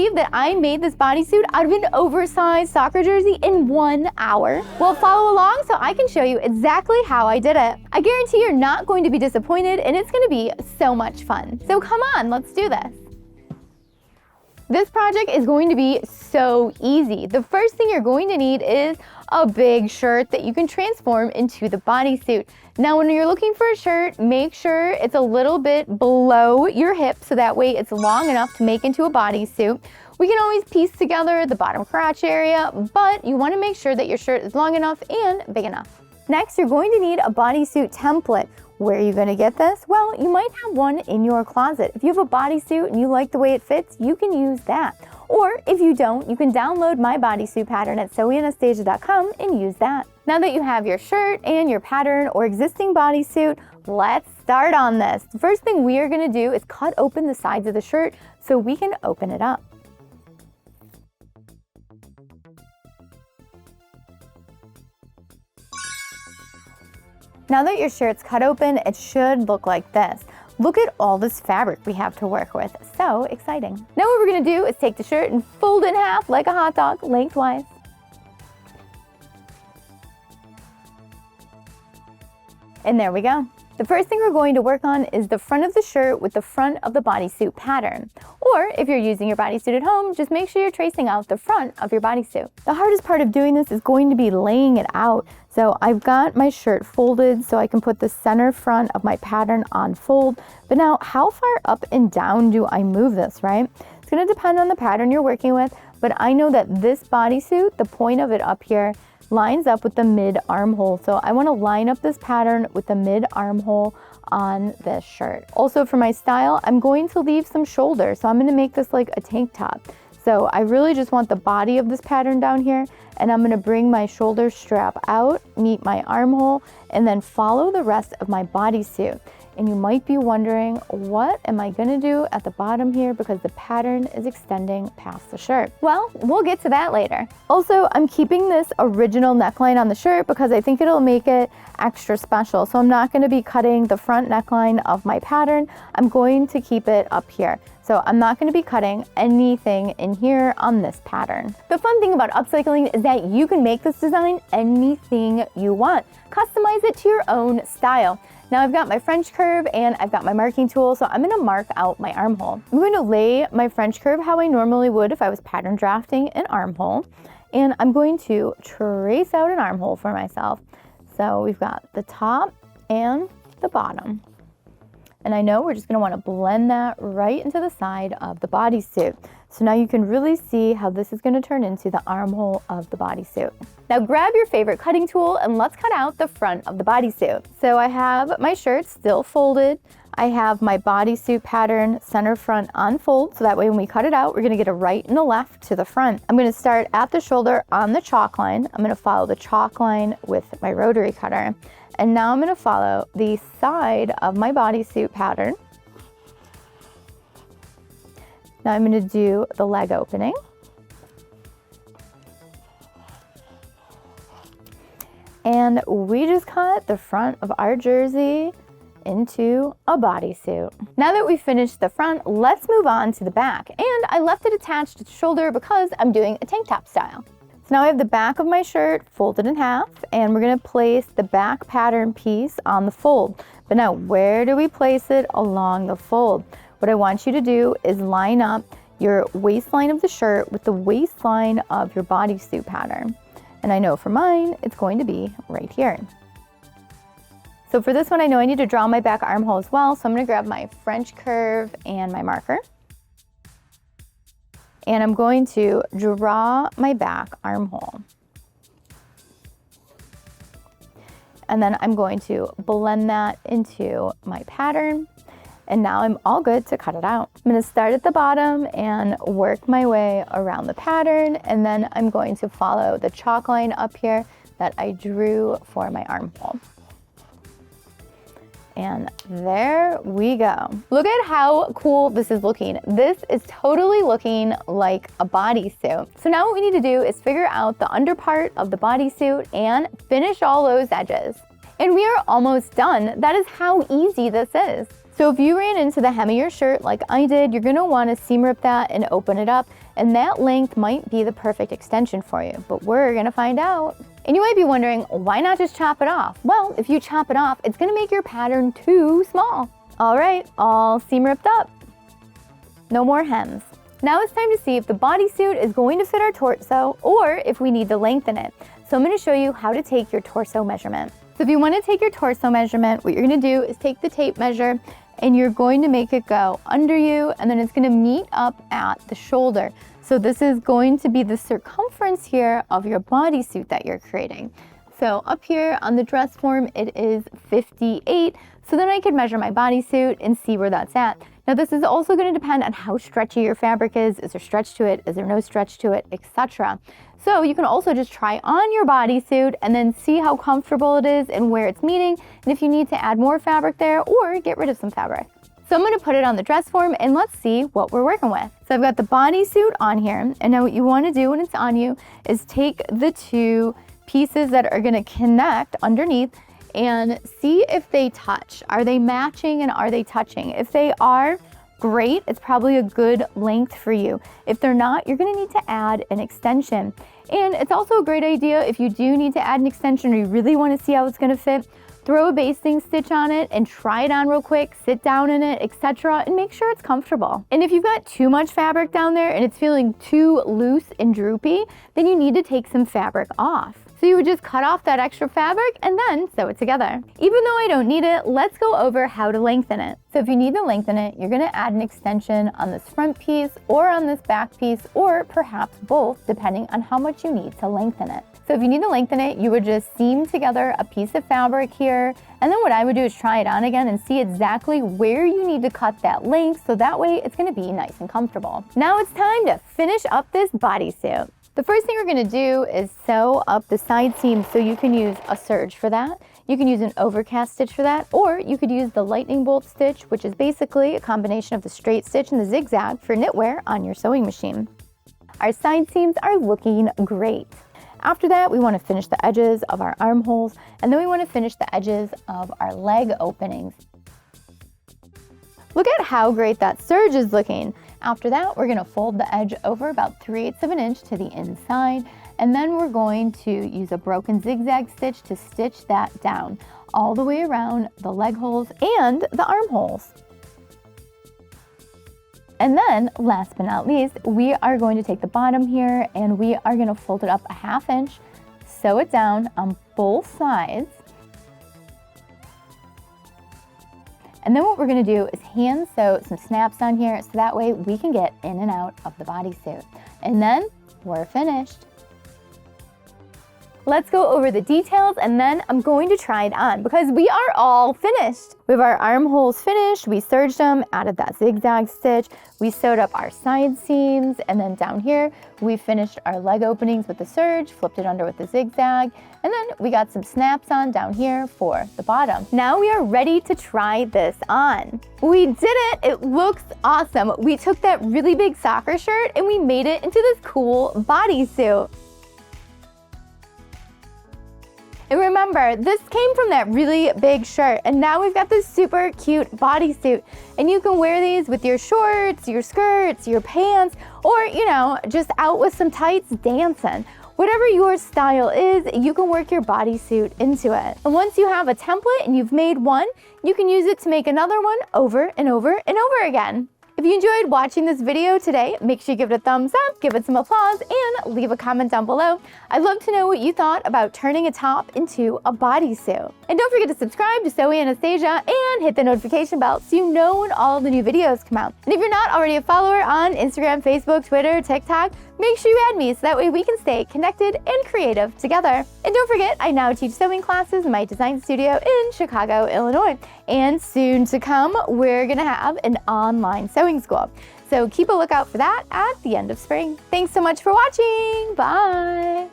believe that I made this bodysuit out of an oversized soccer jersey in 1 hour? Well, follow along so I can show you exactly how I did it. I guarantee you're not going to be disappointed and it's gonna be so much fun. So come on, let's do this. This project is going to be so easy. The first thing you're going to need is a big shirt that you can transform into the bodysuit. Now, when you're looking for a shirt, make sure it's a little bit below your hip so that way it's long enough to make into a bodysuit. We can always piece together the bottom crotch area, but you want to make sure that your shirt is long enough and big enough. Next, you're going to need a bodysuit template. Where are you going to get this? Well, you might have one in your closet. If you have a bodysuit and you like the way it fits, you can use that. Or if you don't, you can download my bodysuit pattern at sewinganastasia.com and use that. Now that you have your shirt and your pattern or existing bodysuit, let's start on this. The first thing we are going to do is cut open the sides of the shirt so we can open it up. Now that your shirt's cut open, it should look like this. Look at all this fabric we have to work with. So exciting. Now what we're gonna do is take the shirt and fold it in half like a hot dog, lengthwise. And there we go. The first thing we're going to work on is the front of the shirt with the front of the bodysuit pattern. Or if you're using your bodysuit at home, just make sure you're tracing out the front of your bodysuit. The hardest part of doing this is going to be laying it out. So I've got my shirt folded so I can put the center front of my pattern on fold. But now how far up and down do I move this, right? It's gonna depend on the pattern you're working with, but I know that this bodysuit, the point of it up here, lines up with the mid armhole. So I want to line up this pattern with the mid armhole on this shirt. Also for my style, I'm going to leave some shoulder. So I'm going to make this like a tank top. So I really just want the body of this pattern down here, and I'm going to bring my shoulder strap out, meet my armhole, and then follow the rest of my bodysuit. And you might be wondering, what am I gonna do at the bottom here because the pattern is extending past the shirt? Well, we'll get to that later. Also, I'm keeping this original neckline on the shirt because I think it'll make it extra special. So I'm not gonna be cutting the front neckline of my pattern. I'm going to keep it up here. So I'm not gonna be cutting anything in here on this pattern. The fun thing about upcycling is that you can make this design anything you want. Customize it to your own style. Now I've got my French curve and I've got my marking tool, so I'm gonna mark out my armhole. I'm going to lay my French curve how I normally would if I was pattern drafting an armhole. And I'm going to trace out an armhole for myself. So we've got the top and the bottom. And I know we're just gonna wanna blend that right into the side of the bodysuit. So now you can really see how this is gonna turn into the armhole of the bodysuit. Now grab your favorite cutting tool and let's cut out the front of the bodysuit. So I have my shirt still folded. I have my bodysuit pattern center front on fold, so that way when we cut it out, we're gonna get a right and a left to the front. I'm gonna start at the shoulder on the chalk line. I'm gonna follow the chalk line with my rotary cutter. And now I'm gonna follow the side of my bodysuit pattern. Now I'm gonna do the leg opening. And we just cut the front of our jersey into a bodysuit. Now that we've finished the front, let's move on to the back. And I left it attached to the shoulder because I'm doing a tank top style. So now I have the back of my shirt folded in half, and we're gonna place the back pattern piece on the fold. But now where do we place it along the fold? What I want you to do is line up your waistline of the shirt with the waistline of your bodysuit pattern. And I know for mine, it's going to be right here. So for this one, I know I need to draw my back armhole as well. So I'm gonna grab my French curve and my marker. And I'm going to draw my back armhole. And then I'm going to blend that into my pattern. And now I'm all good to cut it out. I'm gonna start at the bottom and work my way around the pattern. And then I'm going to follow the chalk line up here that I drew for my armhole. And there we go. Look at how cool this is looking. This is totally looking like a bodysuit. So now what we need to do is figure out the under part of the bodysuit and finish all those edges. And we are almost done. That is how easy this is. So if you ran into the hem of your shirt like I did, you're gonna wanna seam rip that and open it up, and that length might be the perfect extension for you, but we're gonna find out. And you might be wondering, why not just chop it off? Well, if you chop it off, it's gonna make your pattern too small. All right, all seam ripped up. No more hems. Now it's time to see if the bodysuit is going to fit our torso or if we need to lengthen it. So I'm gonna show you how to take your torso measurement. So if you wanna take your torso measurement, what you're gonna do is take the tape measure and you're going to make it go under you, and then it's gonna meet up at the shoulder. So this is going to be the circumference here of your bodysuit that you're creating. So up here on the dress form, it is 58. So then I could measure my bodysuit and see where that's at. Now this is also going to depend on how stretchy your fabric is. Is there stretch to it? Is there no stretch to it? Etc. So you can also just try on your bodysuit and then see how comfortable it is and where it's meeting, and if you need to add more fabric there or get rid of some fabric. So I'm going to put it on the dress form and let's see what we're working with. So I've got the bodysuit on here, and now what you want to do when it's on you is take the two pieces that are going to connect underneath and see if they touch. Are they matching and are they touching? If they are, great, it's probably a good length for you. If they're not, you're gonna need to add an extension. And it's also a great idea if you do need to add an extension or you really wanna see how it's gonna fit, throw a basting stitch on it and try it on real quick, sit down in it, etc., and make sure it's comfortable. And if you've got too much fabric down there and it's feeling too loose and droopy, then you need to take some fabric off. So you would just cut off that extra fabric and then sew it together. Even though I don't need it, let's go over how to lengthen it. So if you need to lengthen it, you're gonna add an extension on this front piece or on this back piece, or perhaps both, depending on how much you need to lengthen it. So if you need to lengthen it, you would just seam together a piece of fabric here, and then what I would do is try it on again and see exactly where you need to cut that length, so that way it's gonna be nice and comfortable. Now it's time to finish up this bodysuit. The first thing we're gonna do is sew up the side seams, so you can use a serge for that. You can use an overcast stitch for that, or you could use the lightning bolt stitch, which is basically a combination of the straight stitch and the zigzag for knitwear on your sewing machine. Our side seams are looking great. After that, we want to finish the edges of our armholes, and then we want to finish the edges of our leg openings. Look at how great that serge is looking. After that, we're going to fold the edge over about 3/8 of an inch to the inside, and then we're going to use a broken zigzag stitch to stitch that down all the way around the leg holes and the armholes. And then, last but not least, we are going to take the bottom here and we are going to fold it up a 1/2 inch, sew it down on both sides. And then what we're gonna do is hand sew some snaps on here so that way we can get in and out of the bodysuit. And then we're finished. Let's go over the details and then I'm going to try it on because we are all finished. We have our armholes finished, we serged them, added that zigzag stitch, we sewed up our side seams, and then down here we finished our leg openings with the serge, flipped it under with the zigzag, and then we got some snaps on down here for the bottom. Now we are ready to try this on. We did it, it looks awesome. We took that really big soccer shirt and we made it into this cool bodysuit. And remember, this came from that really big shirt, and now we've got this super cute bodysuit. And you can wear these with your shorts, your skirts, your pants, or, just out with some tights dancing. Whatever your style is, you can work your bodysuit into it. And once you have a template and you've made one, you can use it to make another one over and over and over again. If you enjoyed watching this video today, make sure you give it a thumbs up, give it some applause, and leave a comment down below. I'd love to know what you thought about turning a top into a bodysuit. And don't forget to subscribe to Sew Anastasia and hit the notification bell so you know when all the new videos come out. And if you're not already a follower on Instagram, Facebook, Twitter, TikTok, make sure you add me so that way we can stay connected and creative together. And don't forget, I now teach sewing classes in my design studio in Chicago, Illinois. And soon to come, we're gonna have an online sewing school. So keep a lookout for that at the end of spring. Thanks so much for watching. Bye.